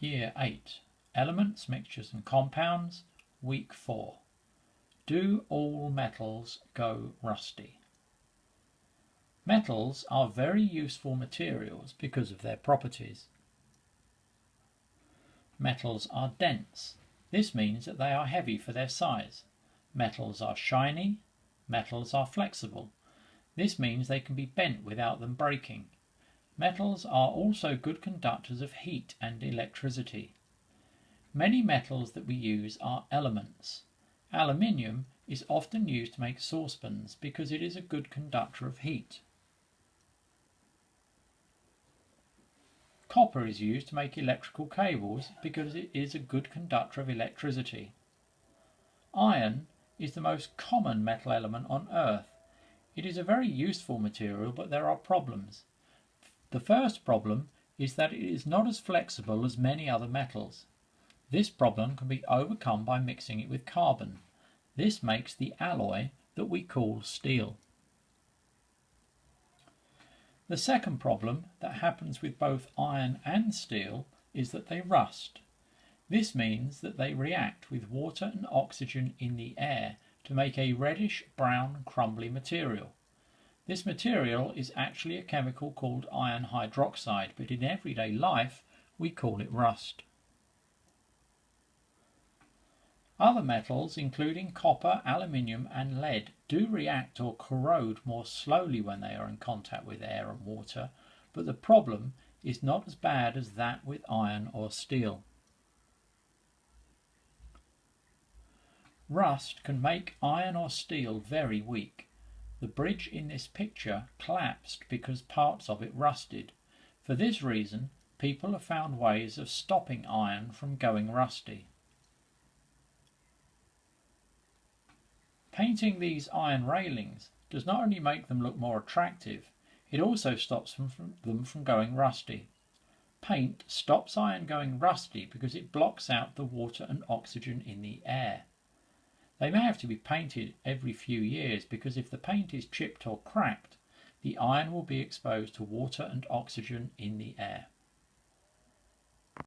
Year 8. Elements, Mixtures and Compounds, Week 4. Do all metals go rusty? Metals are very useful materials because of their properties. Metals are dense. This means that they are heavy for their size. Metals are shiny. Metals are flexible. This means they can be bent without them breaking. Metals are also good conductors of heat and electricity. Many metals that we use are elements. Aluminium is often used to make saucepans because it is a good conductor of heat. Copper is used to make electrical cables because it is a good conductor of electricity. Iron is the most common metal element on Earth. It is a very useful material, but there are problems. The first problem is that it is not as flexible as many other metals. This problem can be overcome by mixing it with carbon. This makes the alloy that we call steel. The second problem that happens with both iron and steel is that they rust. This means that they react with water and oxygen in the air to make a reddish-brown crumbly material. This material is actually a chemical called iron hydroxide, but in everyday life we call it rust. Other metals, including copper, aluminium and lead, do react or corrode more slowly when they are in contact with air and water, but the problem is not as bad as that with iron or steel. Rust can make iron or steel very weak. The bridge in this picture collapsed because parts of it rusted. For this reason, people have found ways of stopping iron from going rusty. Painting these iron railings does not only make them look more attractive, it also stops them from going rusty. Paint stops iron going rusty because it blocks out the water and oxygen in the air. They may have to be painted every few years because if the paint is chipped or cracked, the iron will be exposed to water and oxygen in the air.